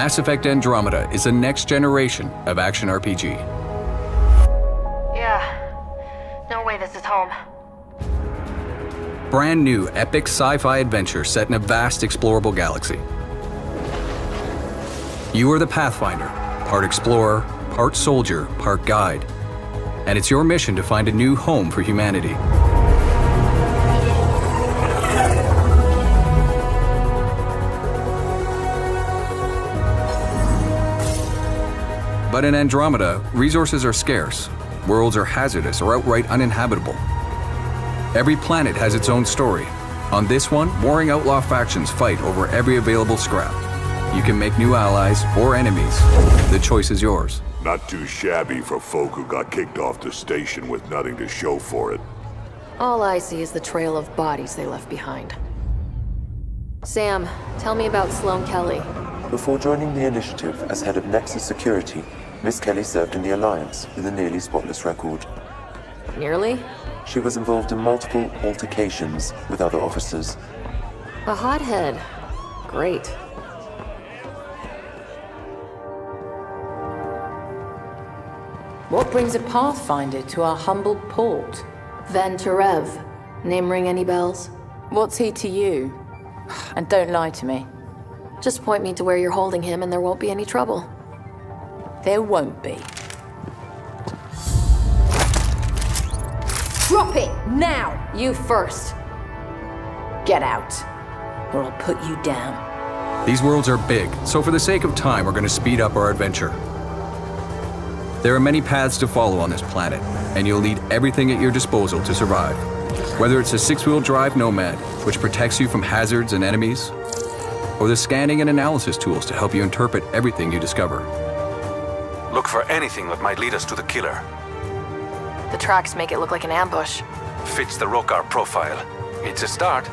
Mass Effect Andromeda is the next generation of action RPG. Yeah. No way this is home. Brand new epic sci-fi adventure set in a vast explorable galaxy. You are the Pathfinder, part explorer, part soldier, part guide. And it's your mission to find a new home for humanity. But in Andromeda, resources are scarce, worlds are hazardous or outright uninhabitable. Every planet has its own story. On this one, warring outlaw factions fight over every available scrap. You can make new allies or enemies. The choice is yours. Not too shabby for folk who got kicked off the station with nothing to show for it. All I see is the trail of bodies they left behind. Sam, tell me about Sloane Kelly. Before joining the initiative as head of Nexus Security, Miss Kelly served in the Alliance with a nearly spotless record. Nearly? She was involved in multiple altercations with other officers. A hothead. Great. What brings a Pathfinder to our humble port? Van Terev. Name ring any bells? What's he to you? And don't lie to me. Just point me to where you're holding him and there won't be any trouble. There won't be. Drop it! Now! You first. Get out, or I'll put you down. These worlds are big, so for the sake of time, we're going to speed up our adventure. There are many paths to follow on this planet, and you'll need everything at your disposal to survive. Whether it's a six-wheel drive Nomad, which protects you from hazards and enemies, or the scanning and analysis tools to help you interpret everything you discover. Look for anything that might lead us to the killer. The tracks make it look like an ambush. Fits the Rokar profile. It's a start.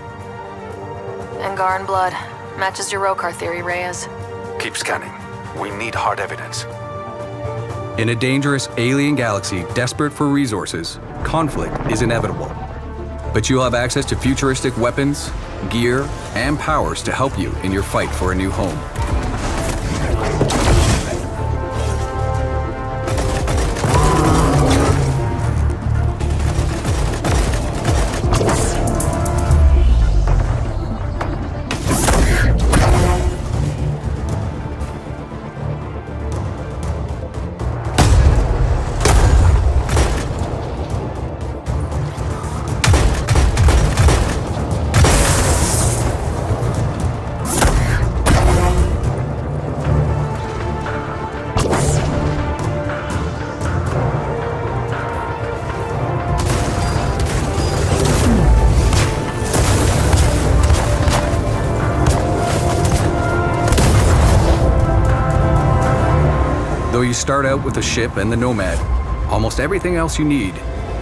Angar and blood. Matches your Rokar theory, Reyes. Keep scanning. We need hard evidence. In a dangerous alien galaxy desperate for resources, conflict is inevitable. But you'll have access to futuristic weapons, gear, and powers to help you in your fight for a new home. Though you start out with the ship and the Nomad, almost everything else you need,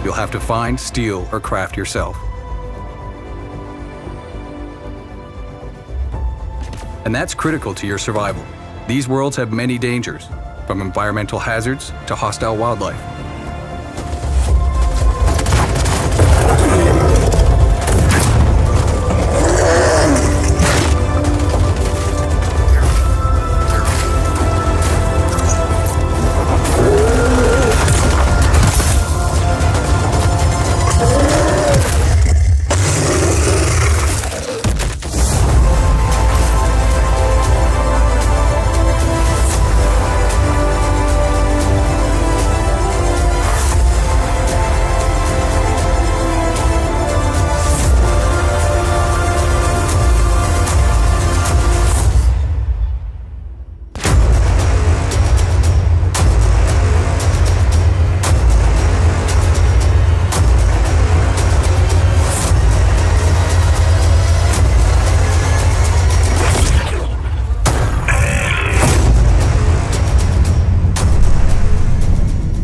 you'll have to find, steal, or craft yourself. And that's critical to your survival. These worlds have many dangers, from environmental hazards to hostile wildlife.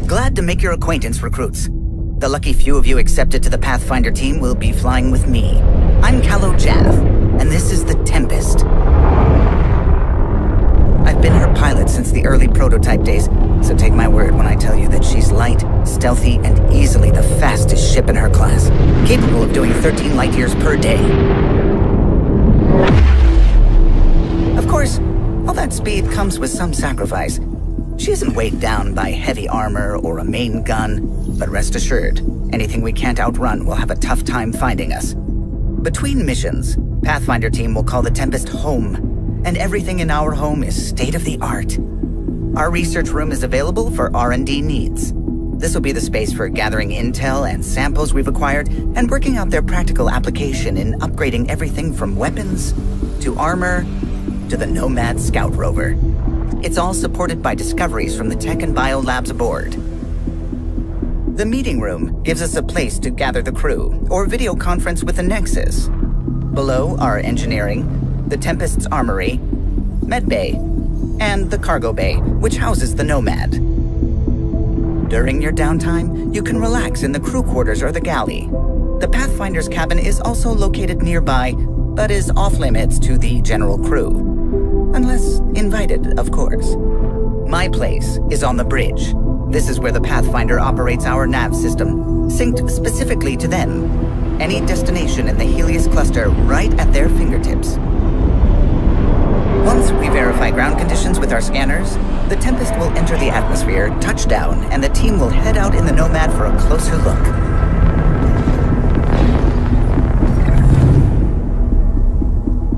Glad to make your acquaintance, recruits. The lucky few of you accepted to the Pathfinder team will be flying with me. I'm Callow Jaff, and this is the Tempest. I've been her pilot since the early prototype days, so take my word when I tell you that she's light, stealthy, and easily the fastest ship in her class, capable of doing 13 light years per day. Of course, all that that speed comes with some sacrifice. She isn't weighed down by heavy armor or a main gun, but rest assured, anything we can't outrun will have a tough time finding us. Between missions, Pathfinder team will call the Tempest home, and everything in our home is state-of-the-art. Our research room is available for R&D needs. This will be the space for gathering intel and samples we've acquired and working out their practical application in upgrading everything from weapons to armor to the Nomad Scout rover. It's all supported by discoveries from the tech and bio labs aboard. The meeting room gives us a place to gather the crew or video conference with the Nexus. Below are engineering, the Tempest's armory, medbay, and the cargo bay, which houses the Nomad. During your downtime, you can relax in the crew quarters or the galley. The Pathfinder's cabin is also located nearby, but is off-limits to the general crew. Unless invited, of course. My place is on the bridge. This is where the Pathfinder operates our nav system, synced specifically to them. Any destination in the Helios cluster right at their fingertips. Once we verify ground conditions with our scanners, the Tempest will enter the atmosphere, touch down, and the team will head out in the Nomad for a closer look.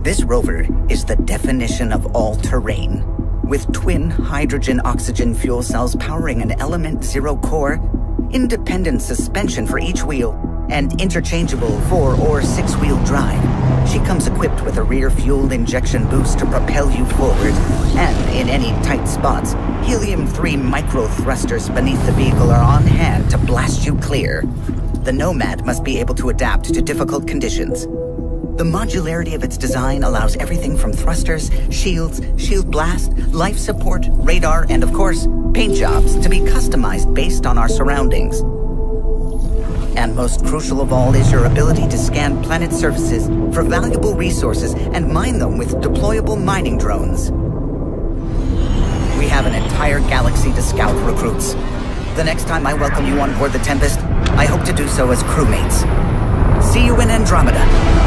This rover is the definition of all-terrain, with twin hydrogen-oxygen fuel cells powering an Element Zero core, independent suspension for each wheel, and interchangeable 4- or 6-wheel drive. She comes equipped with a rear fuel injection boost to propel you forward, and in any tight spots, helium-3 micro-thrusters beneath the vehicle are on hand to blast you clear. The Nomad must be able to adapt to difficult conditions. The modularity of its design allows everything from thrusters, shields, shield blast, life support, radar, and of course, paint jobs to be customized based on our surroundings. And most crucial of all is your ability to scan planet surfaces for valuable resources and mine them with deployable mining drones. We have an entire galaxy to scout, recruits. The next time I welcome you on board the Tempest, I hope to do so as crewmates. See you in Andromeda.